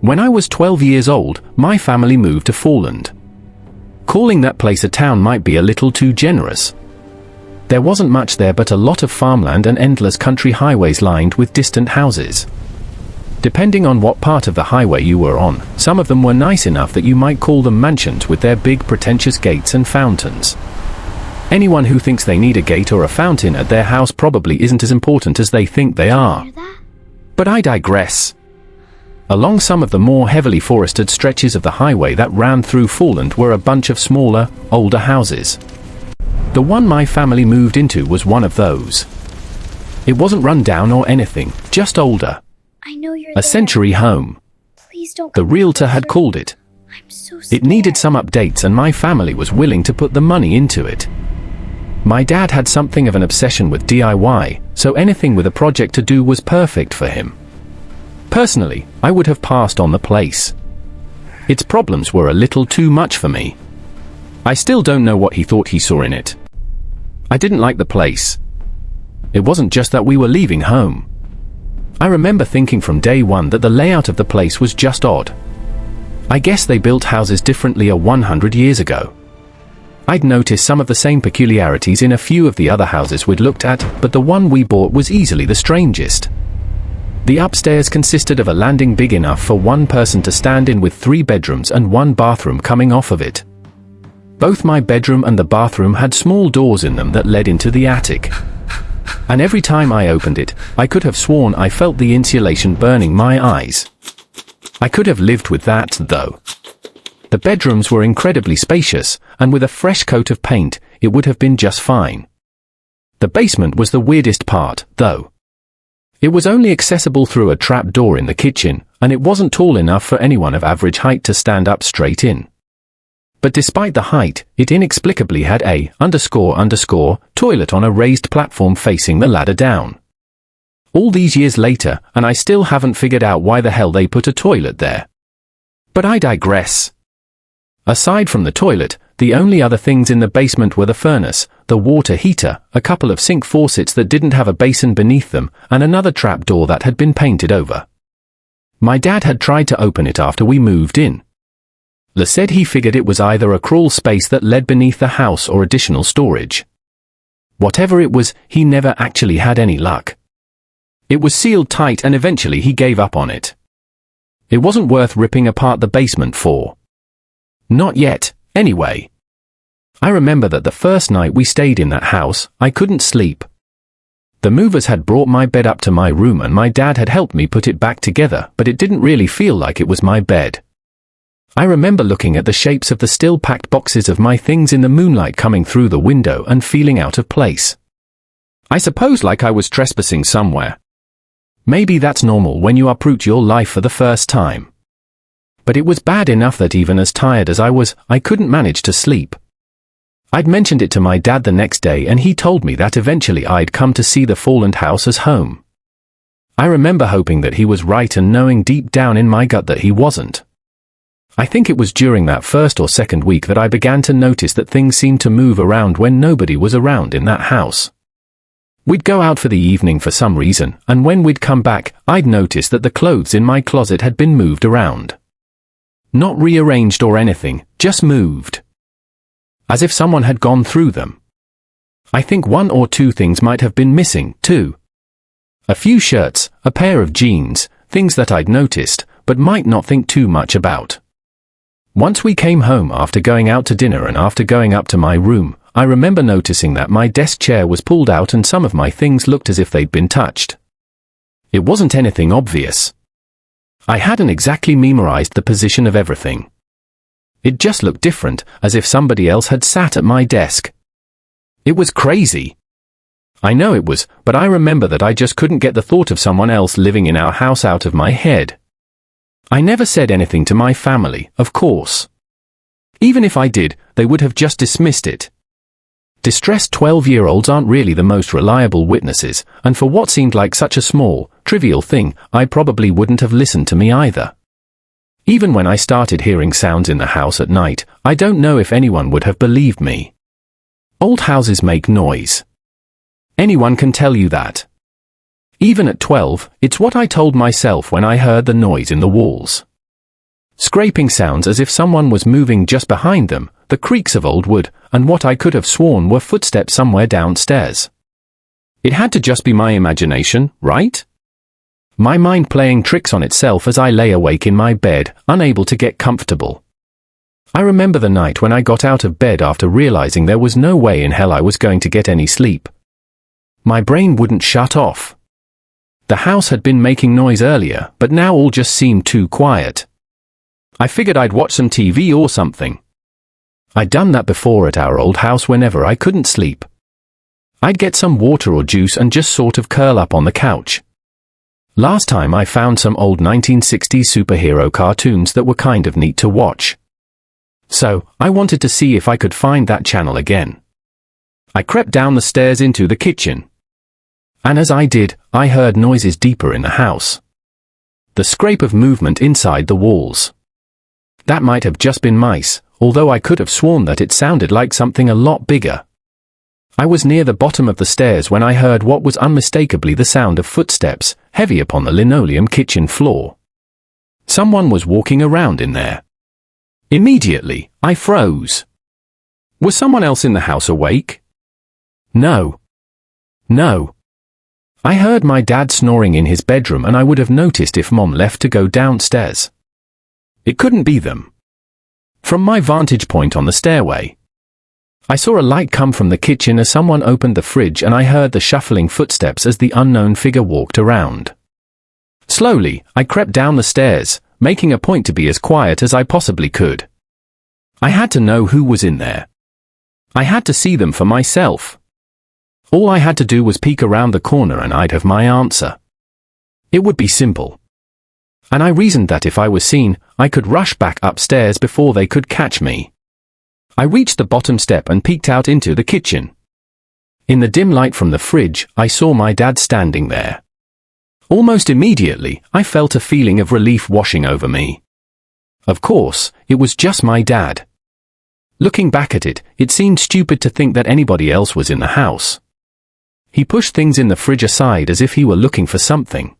When I was 12 years old, my family moved to Faulland. Calling that place a town might be a little too generous. There wasn't much there but a lot of farmland and endless country highways lined with distant houses. Depending on what part of the highway you were on, some of them were nice enough that you might call them mansions with their big pretentious gates and fountains. Anyone who thinks they need a gate or a fountain at their house probably isn't as important as they think they are. But I digress. Along some of the more heavily forested stretches of the highway that ran through Faulland were a bunch of smaller, older houses. The one my family moved into was one of those. It wasn't run down or anything, just older. I know you're a century home. Please don't. The realtor had called it. I'm so scared. It needed some updates and my family was willing to put the money into it. My dad had something of an obsession with DIY, so anything with a project to do was perfect for him. Personally, I would have passed on the place. Its problems were a little too much for me. I still don't know what he thought he saw in it. I didn't like the place. It wasn't just that we were leaving home. I remember thinking from day one that the layout of the place was just odd. I guess they built houses differently 100 years ago. I'd noticed some of the same peculiarities in a few of the other houses we'd looked at, but the one we bought was easily the strangest. The upstairs consisted of a landing big enough for one person to stand in with 3 bedrooms and 1 bathroom coming off of it. Both my bedroom and the bathroom had small doors in them that led into the attic. And every time I opened it, I could have sworn I felt the insulation burning my eyes. I could have lived with that, though. The bedrooms were incredibly spacious, and with a fresh coat of paint, it would have been just fine. The basement was the weirdest part, though. It was only accessible through a trap door in the kitchen, and it wasn't tall enough for anyone of average height to stand up straight in. But despite the height, it inexplicably had a toilet on a raised platform facing the ladder down. All these years later, and I still haven't figured out why the hell they put a toilet there. But I digress. Aside from the toilet, the only other things in the basement were the furnace, the water heater, a couple of sink faucets that didn't have a basin beneath them, and another trap door that had been painted over. My dad had tried to open it after we moved in. Le said he figured it was either a crawl space that led beneath the house or additional storage. Whatever it was, he never actually had any luck. It was sealed tight and eventually he gave up on it. It wasn't worth ripping apart the basement for. Not yet, anyway. I remember that the first night we stayed in that house, I couldn't sleep. The movers had brought my bed up to my room and my dad had helped me put it back together, but it didn't really feel like it was my bed. I remember looking at the shapes of the still-packed boxes of my things in the moonlight coming through the window and feeling out of place. I suppose like I was trespassing somewhere. Maybe that's normal when you uproot your life for the first time. But it was bad enough that even as tired as I was, I couldn't manage to sleep. I'd mentioned it to my dad the next day and he told me that eventually I'd come to see the Faulland house as home. I remember hoping that he was right and knowing deep down in my gut that he wasn't. I think it was during that first or second week that I began to notice that things seemed to move around when nobody was around in that house. We'd go out for the evening for some reason, and when we'd come back, I'd notice that the clothes in my closet had been moved around. Not rearranged or anything, just moved. As if someone had gone through them. I think 1 or 2 things might have been missing, too. A few shirts, a pair of jeans, things that I'd noticed, but might not think too much about. Once we came home after going out to dinner and after going up to my room, I remember noticing that my desk chair was pulled out and some of my things looked as if they'd been touched. It wasn't anything obvious. I hadn't exactly memorized the position of everything. It just looked different, as if somebody else had sat at my desk. It was crazy. I know it was, but I remember that I just couldn't get the thought of someone else living in our house out of my head. I never said anything to my family, of course. Even if I did, they would have just dismissed it. Distressed 12-year-olds aren't really the most reliable witnesses, and for what seemed like such a small, trivial thing, I probably wouldn't have listened to me either. Even when I started hearing sounds in the house at night, I don't know if anyone would have believed me. Old houses make noise. Anyone can tell you that. Even at 12, it's what I told myself when I heard the noise in the walls. Scraping sounds as if someone was moving just behind them, the creaks of old wood, and what I could have sworn were footsteps somewhere downstairs. It had to just be my imagination, right? My mind playing tricks on itself as I lay awake in my bed, unable to get comfortable. I remember the night when I got out of bed after realizing there was no way in hell I was going to get any sleep. My brain wouldn't shut off. The house had been making noise earlier, but now all just seemed too quiet. I figured I'd watch some TV or something. I'd done that before at our old house whenever I couldn't sleep. I'd get some water or juice and just sort of curl up on the couch. Last time I found some old 1960s superhero cartoons that were kind of neat to watch. So, I wanted to see if I could find that channel again. I crept down the stairs into the kitchen. And as I did, I heard noises deeper in the house. The scrape of movement inside the walls. That might have just been mice, although I could have sworn that it sounded like something a lot bigger. I was near the bottom of the stairs when I heard what was unmistakably the sound of footsteps, heavy upon the linoleum kitchen floor. Someone was walking around in there. Immediately, I froze. Was someone else in the house awake? No. No. I heard my dad snoring in his bedroom and I would have noticed if Mom left to go downstairs. It couldn't be them. From my vantage point on the stairway, I saw a light come from the kitchen as someone opened the fridge and I heard the shuffling footsteps as the unknown figure walked around. Slowly, I crept down the stairs, making a point to be as quiet as I possibly could. I had to know who was in there. I had to see them for myself. All I had to do was peek around the corner and I'd have my answer. It would be simple. And I reasoned that if I was seen, I could rush back upstairs before they could catch me. I reached the bottom step and peeked out into the kitchen. In the dim light from the fridge, I saw my dad standing there. Almost immediately, I felt a feeling of relief washing over me. Of course, it was just my dad. Looking back at it, it seemed stupid to think that anybody else was in the house. He pushed things in the fridge aside as if he were looking for something.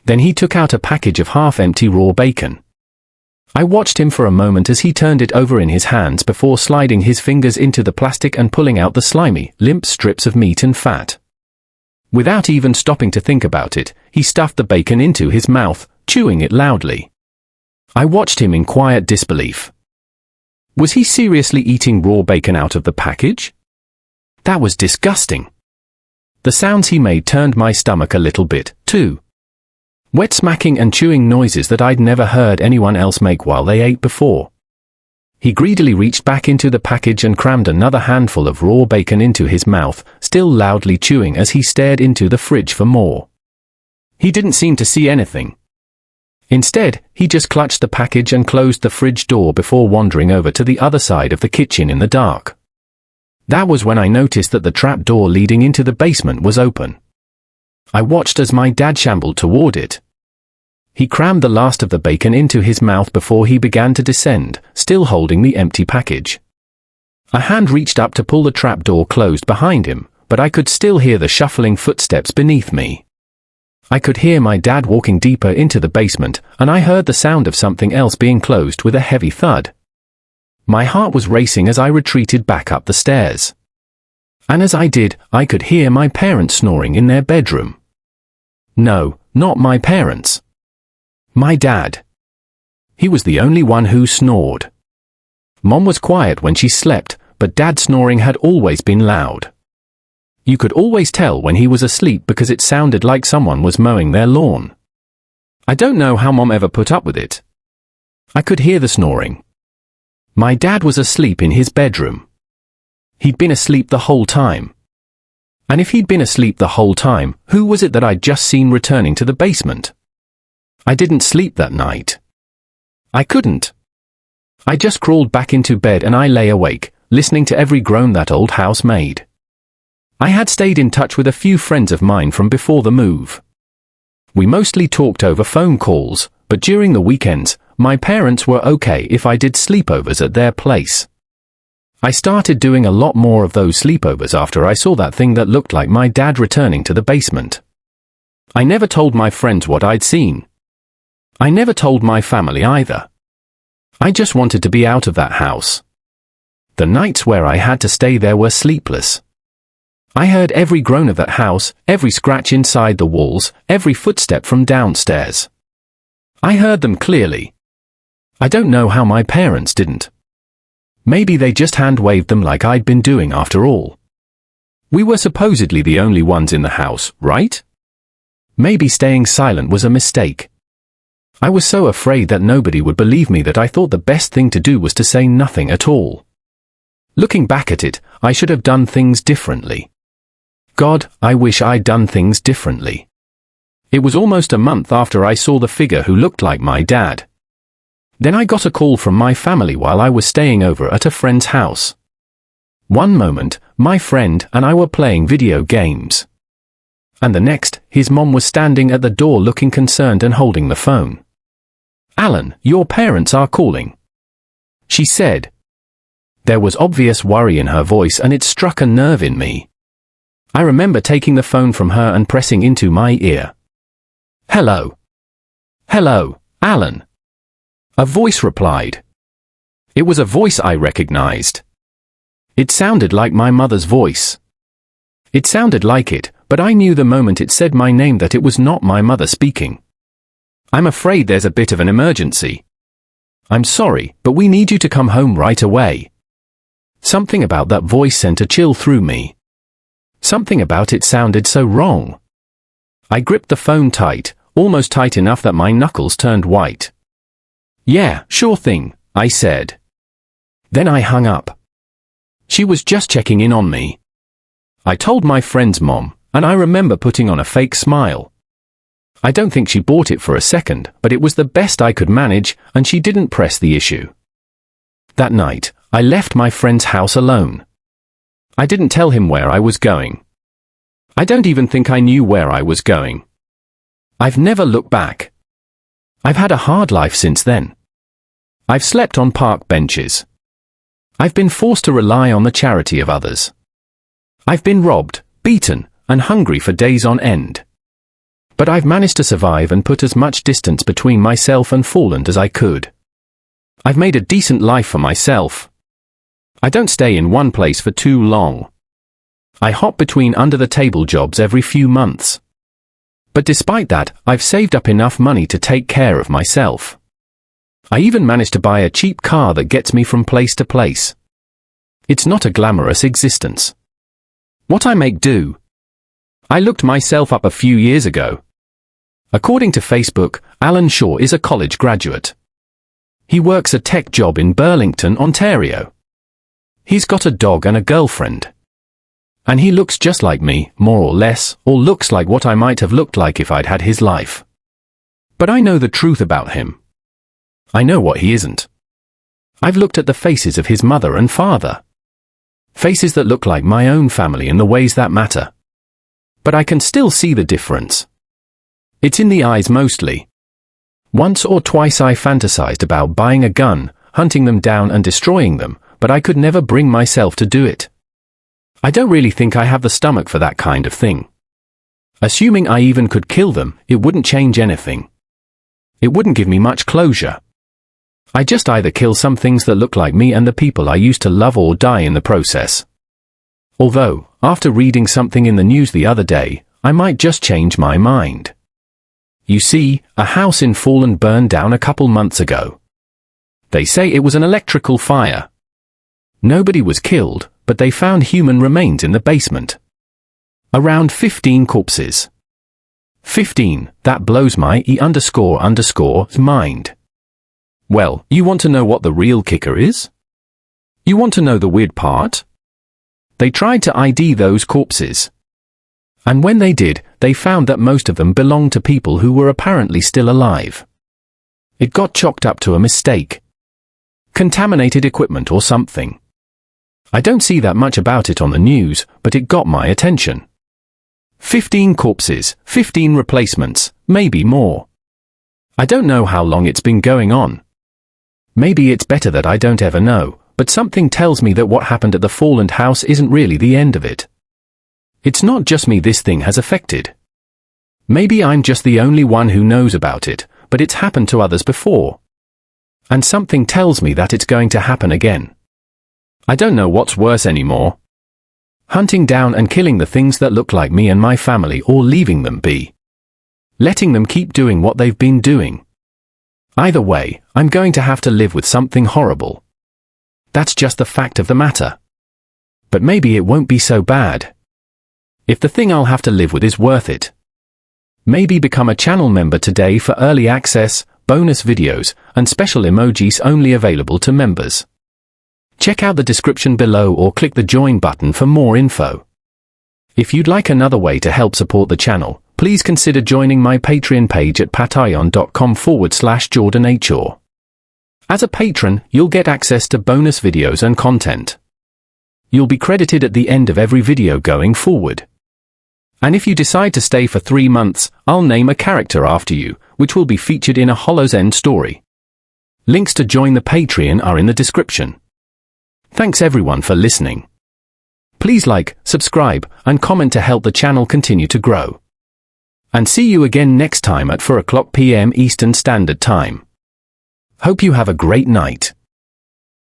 Then he took out a package of half-empty raw bacon. I watched him for a moment as he turned it over in his hands before sliding his fingers into the plastic and pulling out the slimy, limp strips of meat and fat. Without even stopping to think about it, he stuffed the bacon into his mouth, chewing it loudly. I watched him in quiet disbelief. Was he seriously eating raw bacon out of the package? That was disgusting. The sounds he made turned my stomach a little bit, too. Wet smacking and chewing noises that I'd never heard anyone else make while they ate before. He greedily reached back into the package and crammed another handful of raw bacon into his mouth, still loudly chewing as he stared into the fridge for more. He didn't seem to see anything. Instead, he just clutched the package and closed the fridge door before wandering over to the other side of the kitchen in the dark. That was when I noticed that the trap door leading into the basement was open. I watched as my dad shambled toward it. He crammed the last of the bacon into his mouth before he began to descend, still holding the empty package. A hand reached up to pull the trap door closed behind him, but I could still hear the shuffling footsteps beneath me. I could hear my dad walking deeper into the basement, and I heard the sound of something else being closed with a heavy thud. My heart was racing as I retreated back up the stairs. And as I did, I could hear my parents snoring in their bedroom. No, not my parents. My dad. He was the only one who snored. Mom was quiet when she slept, but Dad's snoring had always been loud. You could always tell when he was asleep because it sounded like someone was mowing their lawn. I don't know how Mom ever put up with it. I could hear the snoring. My dad was asleep in his bedroom. He'd been asleep the whole time. And if he'd been asleep the whole time, who was it that I'd just seen returning to the basement? I didn't sleep that night. I couldn't. I just crawled back into bed and I lay awake, listening to every groan that old house made. I had stayed in touch with a few friends of mine from before the move. We mostly talked over phone calls, but during the weekends, my parents were okay if I did sleepovers at their place. I started doing a lot more of those sleepovers after I saw that thing that looked like my dad returning to the basement. I never told my friends what I'd seen. I never told my family either. I just wanted to be out of that house. The nights where I had to stay there were sleepless. I heard every groan of that house, every scratch inside the walls, every footstep from downstairs. I heard them clearly. I don't know how my parents didn't. Maybe they just hand-waved them like I'd been doing after all. We were supposedly the only ones in the house, right? Maybe staying silent was a mistake. I was so afraid that nobody would believe me that I thought the best thing to do was to say nothing at all. Looking back at it, I should have done things differently. God, I wish I'd done things differently. It was almost a month after I saw the figure who looked like my dad. Then I got a call from my family while I was staying over at a friend's house. One moment, my friend and I were playing video games. And the next, his mom was standing at the door looking concerned and holding the phone. "Alan, your parents are calling," she said. There was obvious worry in her voice and it struck a nerve in me. I remember taking the phone from her and pressing into my ear. "Hello. Hello, Alan." A voice replied. It was a voice I recognized. It sounded like my mother's voice. It sounded like it, but I knew the moment it said my name that it was not my mother speaking. "I'm afraid there's a bit of an emergency. I'm sorry, but we need you to come home right away." Something about that voice sent a chill through me. Something about it sounded so wrong. I gripped the phone tight, almost tight enough that my knuckles turned white. "Yeah, sure thing," I said. Then I hung up. She was just checking in on me. I told my friend's mom, and I remember putting on a fake smile. I don't think she bought it for a second, but it was the best I could manage, and she didn't press the issue. That night, I left my friend's house alone. I didn't tell him where I was going. I don't even think I knew where I was going. I've never looked back. I've had a hard life since then. I've slept on park benches. I've been forced to rely on the charity of others. I've been robbed, beaten, and hungry for days on end. But I've managed to survive and put as much distance between myself and Faulland as I could. I've made a decent life for myself. I don't stay in one place for too long. I hop between under-the-table jobs every few months. But despite that, I've saved up enough money to take care of myself. I even managed to buy a cheap car that gets me from place to place. It's not a glamorous existence. What I make do. I looked myself up a few years ago. According to Facebook, Alan Shaw is a college graduate. He works a tech job in Burlington, Ontario. He's got a dog and a girlfriend. And he looks just like me, more or less, or looks like what I might have looked like if I'd had his life. But I know the truth about him. I know what he isn't. I've looked at the faces of his mother and father. Faces that look like my own family in the ways that matter. But I can still see the difference. It's in the eyes mostly. Once or twice I fantasized about buying a gun, hunting them down and destroying them, but I could never bring myself to do it. I don't really think I have the stomach for that kind of thing. Assuming I even could kill them, it wouldn't change anything. It wouldn't give me much closure. I just either kill some things that look like me and the people I used to love or die in the process. Although, after reading something in the news the other day, I might just change my mind. You see, a house in Faulland burned down a couple months ago. They say it was an electrical fire. Nobody was killed, but they found human remains in the basement. Around 15 corpses. 15, that blows my mind. Well, you want to know what the real kicker is? You want to know the weird part? They tried to ID those corpses. And when they did, they found that most of them belonged to people who were apparently still alive. It got chalked up to a mistake. Contaminated equipment or something. I don't see that much about it on the news, but it got my attention. 15 corpses, 15 replacements, maybe more. I don't know how long it's been going on. Maybe it's better that I don't ever know, but something tells me that what happened at the Faulland house isn't really the end of it. It's not just me this thing has affected. Maybe I'm just the only one who knows about it, but it's happened to others before. And something tells me that it's going to happen again. I don't know what's worse anymore. Hunting down and killing the things that look like me and my family, or leaving them be. Letting them keep doing what they've been doing. Either way, I'm going to have to live with something horrible. That's just the fact of the matter. But maybe it won't be so bad. If the thing I'll have to live with is worth it. Maybe become a channel member today for early access, bonus videos, and special emojis only available to members. Check out the description below or click the join button for more info. If you'd like another way to help support the channel, please consider joining my Patreon page at patreon.com/JordanHR. As a patron, you'll get access to bonus videos and content. You'll be credited at the end of every video going forward. And if you decide to stay for 3 months, I'll name a character after you, which will be featured in a Hollow's End story. Links to join the Patreon are in the description. Thanks everyone for listening. Please like, subscribe, and comment to help the channel continue to grow. And see you again next time at 4 o'clock p.m. Eastern Standard Time. Hope you have a great night.